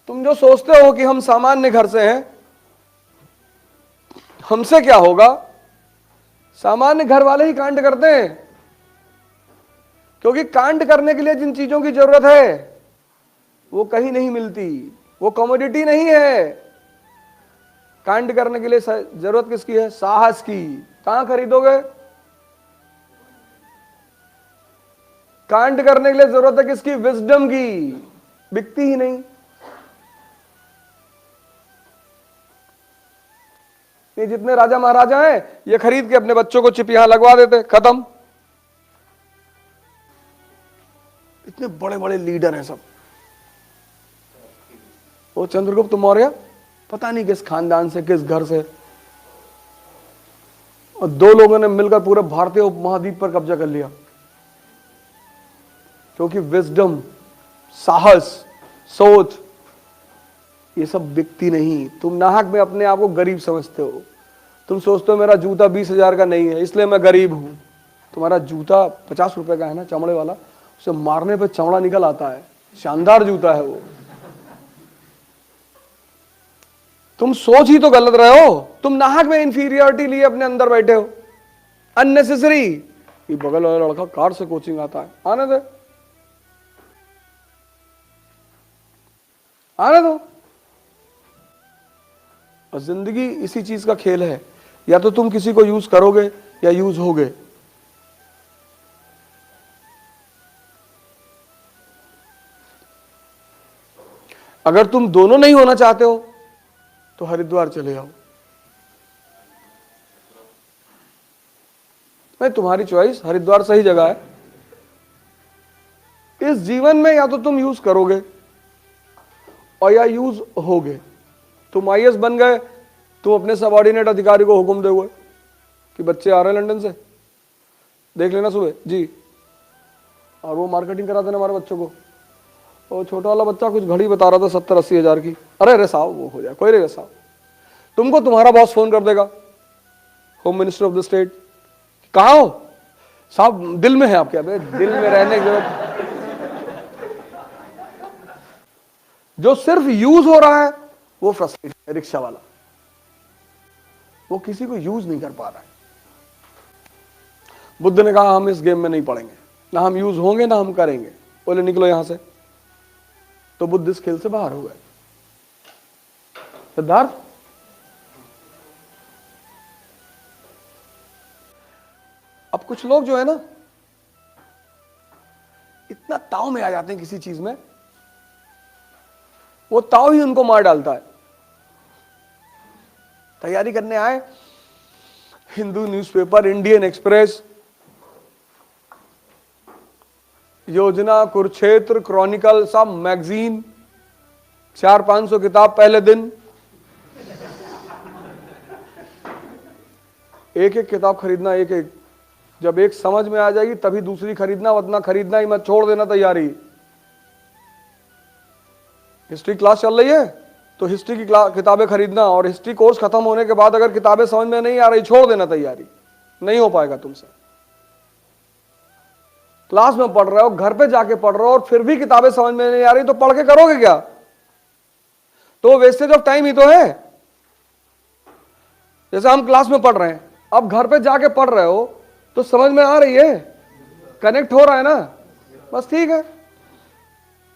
तुम जो सोचते हो कि हम सामान्य घर से हैं, हमसे क्या होगा, सामान्य घर वाले ही कांड करते हैं, क्योंकि कांड करने के लिए जिन चीजों की जरूरत है वो कहीं नहीं मिलती, वो कमोडिटी नहीं है। कांड करने के लिए जरूरत किसकी है? साहस की। कहां खरीदोगे? कांड करने के लिए जरूरत है किसकी? विजडम की। बिकती ही नहीं। ये जितने राजा महाराजा हैं ये खरीद के अपने बच्चों को चिप यहां लगवा देते, खत्म। इतने बड़े बड़े लीडर हैं सब। वो चंद्रगुप्त मौर्य पता नहीं किस खानदान से, किस घर से, और दो लोगों ने मिलकर पूरे भारतीय उपमहाद्वीप पर कब्जा कर लिया, क्योंकि विजडम, साहस, सोच ये सब बिकती नहीं। तुम नाहक में अपने आप को गरीब समझते हो। तुम सोचते हो मेरा जूता 20,000 का नहीं है इसलिए मैं गरीब हूं। तुम्हारा जूता 50 रुपए का है ना, चमड़े वाला, उसे मारने पे चमड़ा निकल आता है, शानदार जूता है वो। तुम सोच ही तो गलत रहे हो। तुम नाहक में इंफीरियरिटी लिए अपने अंदर बैठे हो, अननेसेसरी। ये बगल वाला लड़का कार से कोचिंग आता है, आने दे, आने दो। और जिंदगी इसी चीज का खेल है, या तो तुम किसी को यूज करोगे या यूज होगे। अगर तुम दोनों नहीं होना चाहते हो तो हरिद्वार चले जाओ। मैं तुम्हारी चॉइस, हरिद्वार सही जगह है। इस जीवन में या तो तुम यूज करोगे और या यूज होगे। तुम आईएएस बन गए, तुम अपने सबऑर्डिनेट अधिकारी को हुक्म दे हुए कि बच्चे आ रहे हैं लंदन से, देख लेना सुबह जी, और वो मार्केटिंग करा देना हमारे बच्चों को। और छोटा वाला बच्चा कुछ घड़ी बता रहा था 70-80 हजार की, अरे साहब वो हो जाए, कोई रे साहब। तुमको तुम्हारा बॉस फोन कर देगा, home minister of the state, कहाँ हो साहब? दिल में है आपके? अबे दिल में रहने की जरूरत। जो सिर्फ यूज हो रहा है वो फ्रस्ट्रेटेड है, रिक्शा वाला, वो किसी को यूज नहीं कर पा रहा है। बुद्ध ने कहा हम इस गेम में नहीं पड़ेंगे, ना हम यूज होंगे ना हम करेंगे, बोले निकलो यहां से। तो बुद्ध इस खेल से बाहर हो गए। सिद्धार्थ, अब कुछ लोग जो है ना इतना ताव में आ जाते हैं किसी चीज में, वो ताव ही उनको मार डालता है। तैयारी करने आए, हिंदू न्यूज़पेपर, इंडियन एक्सप्रेस, योजना, कुरुक्षेत्र, क्रॉनिकल, सब मैगजीन, 400-500 किताब पहले दिन। एक एक किताब खरीदना, एक एक। जब एक समझ में आ जाएगी तभी दूसरी खरीदना, वरना खरीदना ही मत, छोड़ देना तैयारी। हिस्ट्री क्लास चल रही है तो हिस्ट्री की किताबें खरीदना, और हिस्ट्री कोर्स खत्म होने के बाद अगर किताबें समझ में नहीं आ रही, छोड़ देना तैयारी, नहीं हो पाएगा तुमसे। क्लास में पढ़ रहे हो, घर पे जाके पढ़ रहे हो, और फिर भी किताबें समझ में नहीं आ रही, तो पढ़ के करोगे क्या? तो वेस्टेज ऑफ टाइम ही तो है। जैसे हम क्लास में पढ़ रहे हैं, अब घर पे जाके पढ़ रहे हो तो समझ में आ रही है, कनेक्ट हो रहा है ना, बस ठीक है।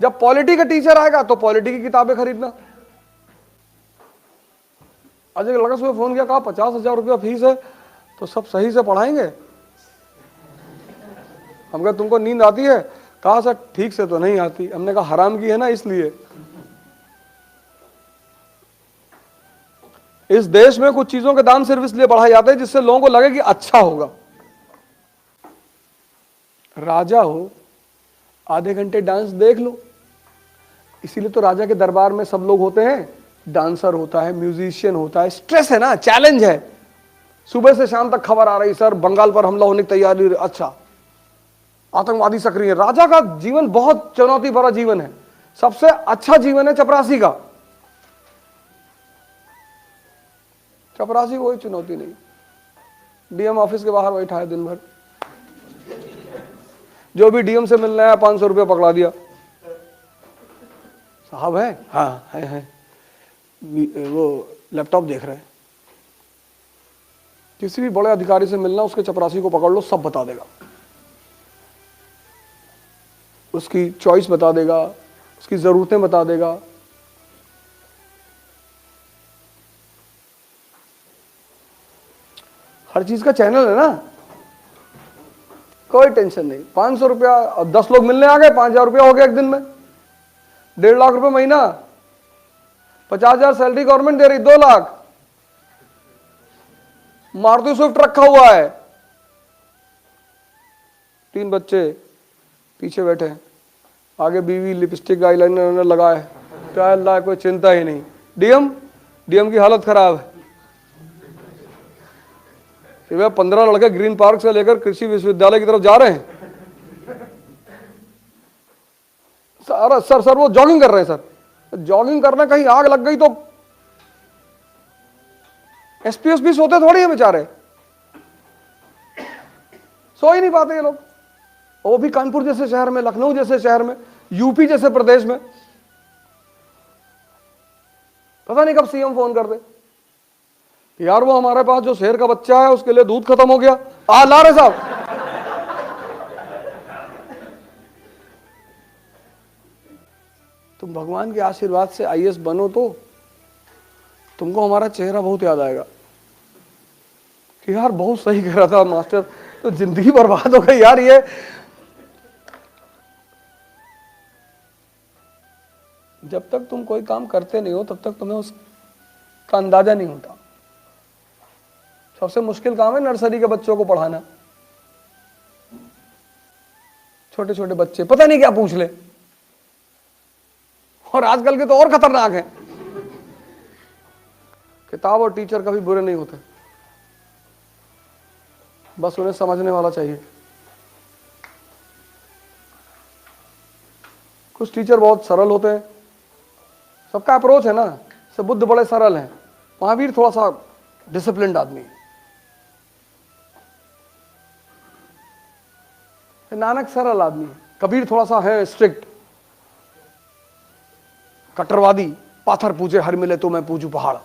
जब पॉलिटी का टीचर आएगा तो पॉलिटी की किताबें खरीदना। अजय लड़का सुबह फोन किया, कहा 50,000 रुपया फीस है, तो सब सही से पढ़ाएंगे? हम कहा तुमको नींद आती है? कहा सर ठीक से तो नहीं आती। हमने कहा हराम की है ना, इसलिए। इस देश में कुछ चीजों के दाम सिर्फ इसलिए बढ़ाए जाते हैं जिससे लोगों को लगे कि अच्छा होगा। राजा हो, आधे घंटे डांस देख लो, इसीलिए तो राजा के दरबार में सब लोग होते हैं। डांसर होता है, म्यूजिशियन होता है, स्ट्रेस है ना, चैलेंज है। सुबह से शाम तक खबर आ रही, सर बंगाल पर हमला होने की तैयारी, अच्छा आतंकवादी सक्रिय। राजा का जीवन बहुत चुनौती भरा जीवन है। सबसे अच्छा जीवन है चपरासी का। चपरासी कोई चुनौती नहीं, डीएम ऑफिस के बाहर बैठा है दिन भर, जो भी डीएम से मिलना है 500 रुपया पकड़ा दिया, साहब है, हाँ है, वो लैपटॉप देख रहे हैं। किसी भी बड़े अधिकारी से मिलना, उसके चपरासी को पकड़ लो, सब बता देगा, उसकी चॉइस बता देगा, उसकी जरूरतें बता देगा। हर चीज का चैनल है ना, कोई टेंशन नहीं। 500 रुपया, 10 लोग मिलने आ गए, 5,000 रुपया हो गया एक दिन में, 1.5 लाख रुपए महीना, 50,000 सैलरी गवर्नमेंट दे रही, 2 लाख। मारुति स्विफ्ट रखा हुआ है, 3 बच्चे पीछे बैठे हैं, आगे बीवी लिपस्टिक आईलाइनर लगाए, क्या अल्लाह, कोई चिंता ही नहीं। डीएम की हालत खराब है। 15 लड़के ग्रीन पार्क से लेकर कृषि विश्वविद्यालय की तरफ जा रहे हैं। सर वो जॉगिंग कर रहे हैं सर। जॉगिंग करना, कहीं आग लग गई तो एसपी सोते थोड़ी है बेचारे, सो ही नहीं पाते ये लोग। वो भी कानपुर जैसे शहर में, लखनऊ जैसे शहर में, यूपी जैसे प्रदेश में। पता नहीं कब सीएम फोन कर दे, यार वो हमारे पास जो शेर का बच्चा है उसके लिए दूध खत्म हो गया, ला रहे साहब। तुम भगवान के आशीर्वाद से आईएएस बनो तो तुमको हमारा चेहरा बहुत याद आएगा कि यार बहुत सही कह रहा था मास्टर, तो जिंदगी बर्बाद हो गई यार। ये जब तक तुम कोई काम करते नहीं हो तब तक तुम्हें उसका अंदाजा नहीं होता। सबसे मुश्किल काम है नर्सरी के बच्चों को पढ़ाना। छोटे छोटे बच्चे पता नहीं क्या पूछ ले, और आजकल के तो और खतरनाक है। किताब और टीचर कभी बुरे नहीं होते, बस उन्हें समझने वाला चाहिए। कुछ टीचर बहुत सरल होते हैं, सबका अप्रोच है ना, सब बुद्ध बड़े सरल हैं। महावीर थोड़ा सा डिसिप्लिन्ड आदमी है, नानक सरल आदमी है, कबीर थोड़ा सा है स्ट्रिक्ट, कट्टरवादी, पाथर पूजे हर मिले तो मैं पूजू पहाड़,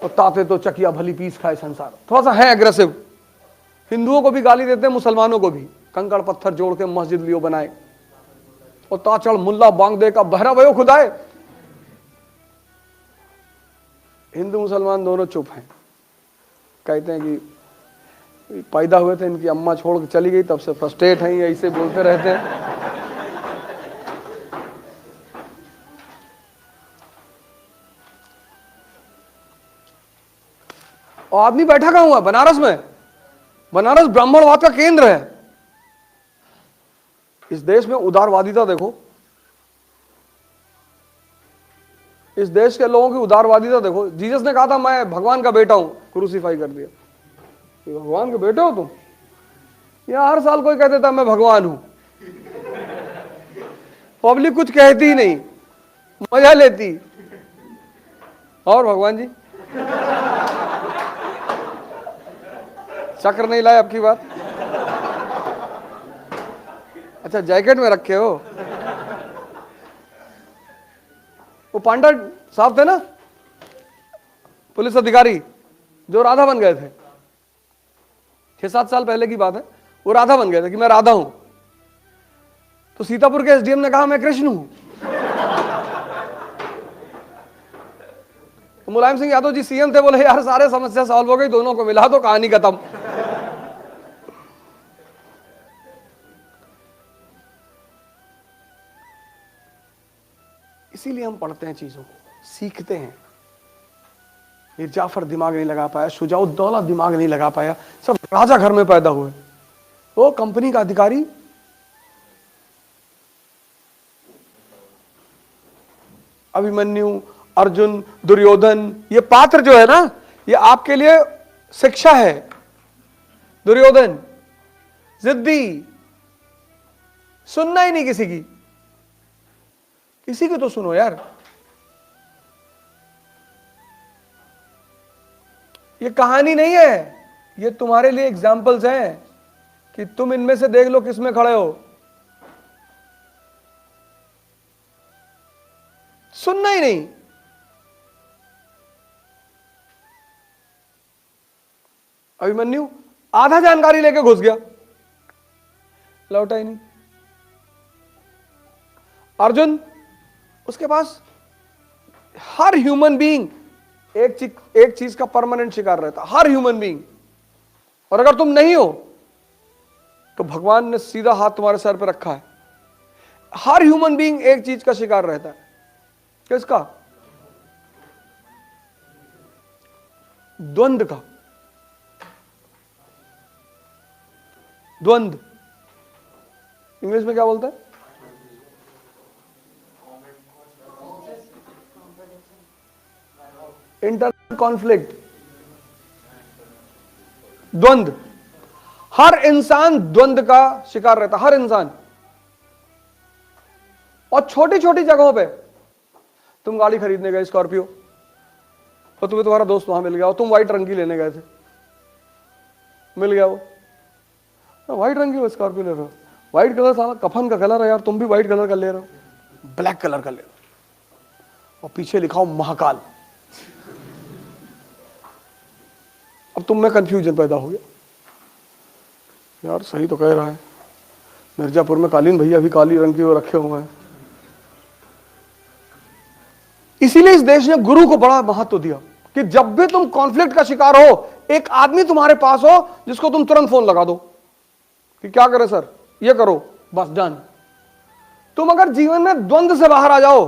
और ताते तो चकिया भली पीस खाए संसार, थोड़ा सा है एग्रेसिव। हिंदुओं को भी गाली देते हैं, मुसलमानों को भी, कंकड़ पत्थर जोड़ के मस्जिद लियो बनाए, और ताचड़ मुल्ला बांग दे का बहरा भयो खुदाए। हिंदू मुसलमान दोनों चुप हैं, कहते हैं कि पैदा हुए थे, इनकी अम्मा छोड़ के चली गई, तब से फ्रस्ट्रेट हैं, ऐसे बोलते रहते हैं। और आदमी बैठा कहां हुआ? बनारस में। बनारस ब्राह्मणवाद का केंद्र है। इस देश में उदारवादिता देखो, इस देश के लोगों की उदारवादिता देखो। जीसस ने कहा था मैं भगवान का बेटा हूं, क्रूसीफाई कर दिया। भगवान के बेटे हो तुम? यहां हर साल कोई कह देता मैं भगवान हूं, पब्लिक कुछ कहती ही नहीं, मजा लेती। और भगवान जी चक्र नहीं लाए अब की बात? अच्छा जैकेट में रखे हो। वो पांडा साहब थे ना, पुलिस अधिकारी, जो राधा बन गए थे, 6-7 साल पहले की बात है। वो राधा बन गए थे कि मैं राधा हूं, तो सीतापुर के एसडीएम ने कहा मैं कृष्ण हूं। तो मुलायम सिंह यादव जी सीएम थे, बोले यार सारे समस्या सॉल्व हो गई, दोनों को मिला दो, कहानी खत्म। इसीलिए हम पढ़ते हैं, चीजों को सीखते हैं। मीर जाफर दिमाग नहीं लगा पाया, शुजाउद्दौला दिमाग नहीं लगा पाया, सब राजा घर में पैदा हुए। वो कंपनी का अधिकारी अभिमन्यु, अर्जुन, दुर्योधन, ये पात्र जो है ना, ये आपके लिए शिक्षा है। दुर्योधन जिद्दी, सुनना ही नहीं किसी की, किसी की तो सुनो यार। ये कहानी नहीं है, ये तुम्हारे लिए एग्जाम्पल्स हैं कि तुम इनमें से देख लो किस में खड़े हो। सुनना ही नहीं। अभिमन्यु आधा जानकारी लेके घुस गया, लौटा ही नहीं। अर्जुन, उसके पास हर ह्यूमन बीइंग एक चीज का परमानेंट शिकार रहता, हर ह्यूमन बीइंग। और अगर तुम नहीं हो तो भगवान ने सीधा हाथ तुम्हारे सर पे रखा है। हर ह्यूमन बीइंग एक चीज का शिकार रहता है। किसका? द्वंद का। द्वंद इंग्लिश में क्या बोलते हैं? इंटरनल कॉन्फ्लिक्ट, द्वंद। हर इंसान द्वंद का शिकार रहता, हर इंसान। और छोटी छोटी जगहों पे, तुम गाड़ी खरीदने गए स्कॉर्पियो, और तुम्हें तुम्हारा दोस्त वहां मिल गया, और तुम व्हाइट रंग की लेने गए थे, मिल गया वो, व्हाइट रंग की स्कॉर्पियो ले रहे हो, व्हाइट कलर साला कफन का कलर है यार, तुम भी व्हाइट कलर का ले रहे हो, ब्लैक कलर का ले रहे हो, और पीछे लिखा हो महाकाल। अब तुम में कंफ्यूजन पैदा हो गया, यार सही तो कह रहा है, मिर्जापुर में कालीन भैया भी काली रंग की वो रखे हुए हैं। इसीलिए इस देश ने गुरु को बड़ा महत्व दिया कि जब भी तुम कॉन्फ्लिक्ट का शिकार हो, एक आदमी तुम्हारे पास हो जिसको तुम तुरंत फोन लगा दो कि क्या करे सर, ये करो, बस डन। तुम अगर जीवन में द्वंद से बाहर आ जाओ,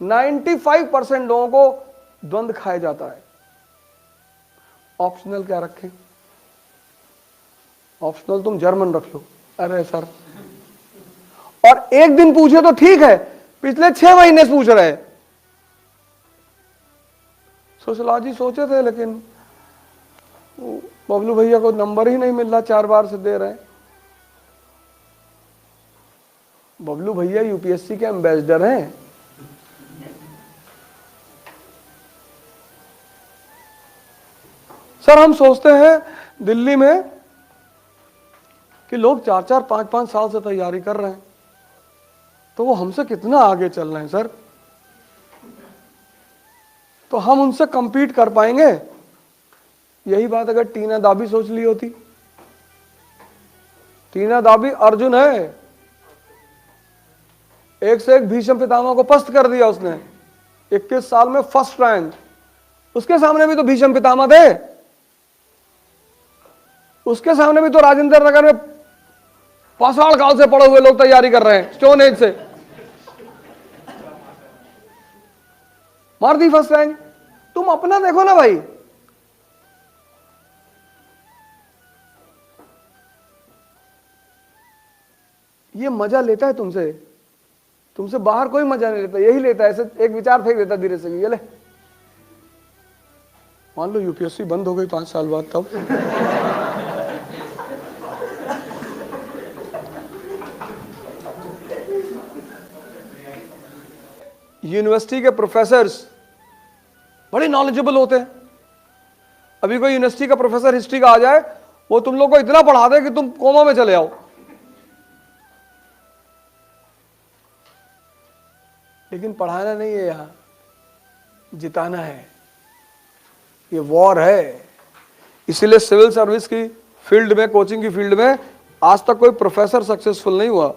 ,95% लोगों को द्वंद खाया जाता है। ऑप्शनल क्या रखें? ऑप्शनल तुम जर्मन रख लो। अरे सर, और एक दिन पूछे तो ठीक है, पिछले 6 महीने से पूछ रहे। सोशलॉजी सोचे थे, लेकिन बबलू भैया को नंबर ही नहीं मिल रहा, 4 बार से दे रहे हैं। बबलू भैया यूपीएससी के एम्बेसडर हैं। सर हम सोचते हैं दिल्ली में कि लोग 4-4, 5-5 साल से तैयारी कर रहे हैं, तो वो हमसे कितना आगे चल रहे हैं सर, तो हम उनसे compete कर पाएंगे? यही बात अगर टीना दाबी सोच ली होती। टीना दाबी अर्जुन है, एक से एक भीष्म पितामह को पस्त कर दिया उसने, 21 साल में फर्स्ट रैंक। उसके सामने भी तो भीष्म पितामह थे, उसके सामने भी तो राजेंद्र नगर में पाषाण काल से पड़े हुए लोग तैयारी कर रहे हैं, स्टोन एज से। मार दी फर्स्ट रैंक। तुम अपना देखो ना भाई, ये मजा लेता है तुमसे, तुमसे बाहर कोई मजा नहीं लेता, यही लेता है। ऐसे एक विचार फेंक देता धीरे से, ये ले, मान लो यूपीएससी बंद हो गई 5 साल बाद, तब यूनिवर्सिटी के प्रोफेसर्स बड़े नॉलेजेबल होते हैं। अभी कोई यूनिवर्सिटी का प्रोफेसर हिस्ट्री का आ जाए, वो तुम लोग को इतना पढ़ा दे कि तुम कोमा में चले आओ। लेकिन पढ़ाना नहीं है, यहां जिताना है, ये वॉर है। इसीलिए सिविल सर्विस की फील्ड में, कोचिंग की फील्ड में आज तक कोई प्रोफेसर सक्सेसफुल नहीं हुआ।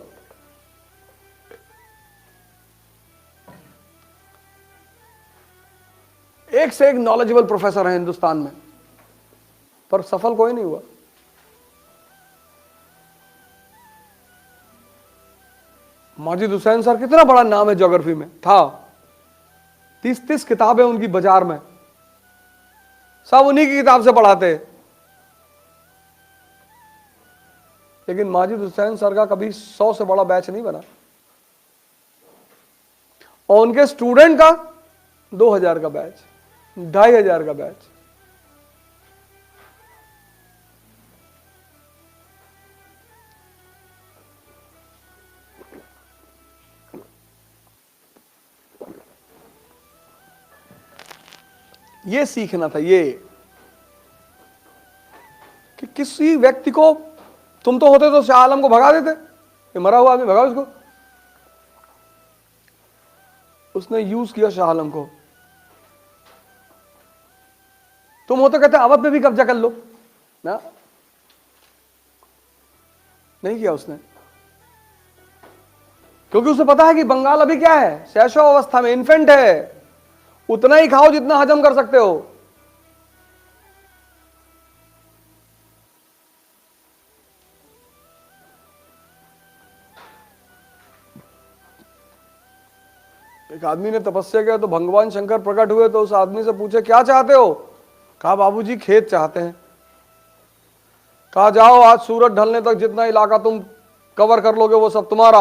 एक से एक नॉलेजेबल प्रोफेसर है हिंदुस्तान में, पर सफल कोई नहीं हुआ। माजिद हुसैन सर कितना बड़ा नाम है ज्योग्राफी में, था 30-30 किताबें उनकी बाजार में, सब उन्हीं की किताब से पढ़ाते। लेकिन माजिद हुसैन सर का कभी 100 से बड़ा बैच नहीं बना, और उनके स्टूडेंट का 2000 का बैच, 2500 का बैच। ये सीखना था, ये कि किसी व्यक्ति को, तुम तो होते तो शाह आलम को भगा देते, ये मरा हुआ आदमी, भगाओ इसको। उसने यूज किया शाह आलम को। तुम हो तो कहते अवध पे भी कब्जा कर लो ना, नहीं किया उसने, क्योंकि उसे पता है कि बंगाल अभी क्या है, शैशव अवस्था में, इन्फेंट है, उतना ही खाओ जितना हजम कर सकते हो। एक आदमी ने तपस्या किया तो भगवान शंकर प्रकट हुए, तो उस आदमी से पूछे क्या चाहते हो? कहा बाबूजी खेत चाहते हैं। कहा जाओ आज सूरज ढलने तक जितना इलाका तुम कवर कर लोगे वो सब तुम्हारा।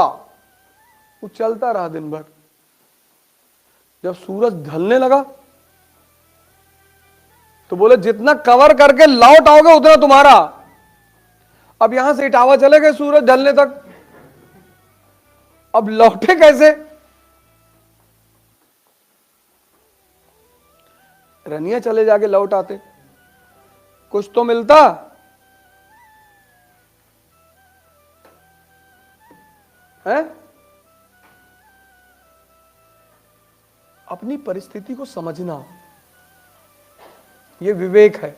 वो चलता रहा दिन भर, जब सूरज ढलने लगा तो बोले जितना कवर करके लौट आओगे उतना तुम्हारा। अब यहां से इटावा चले गए सूरज ढलने तक, अब लौटे कैसे? रनिया चले जाके लौट आते, कुछ तो मिलता। है अपनी परिस्थिति को समझना, यह विवेक है।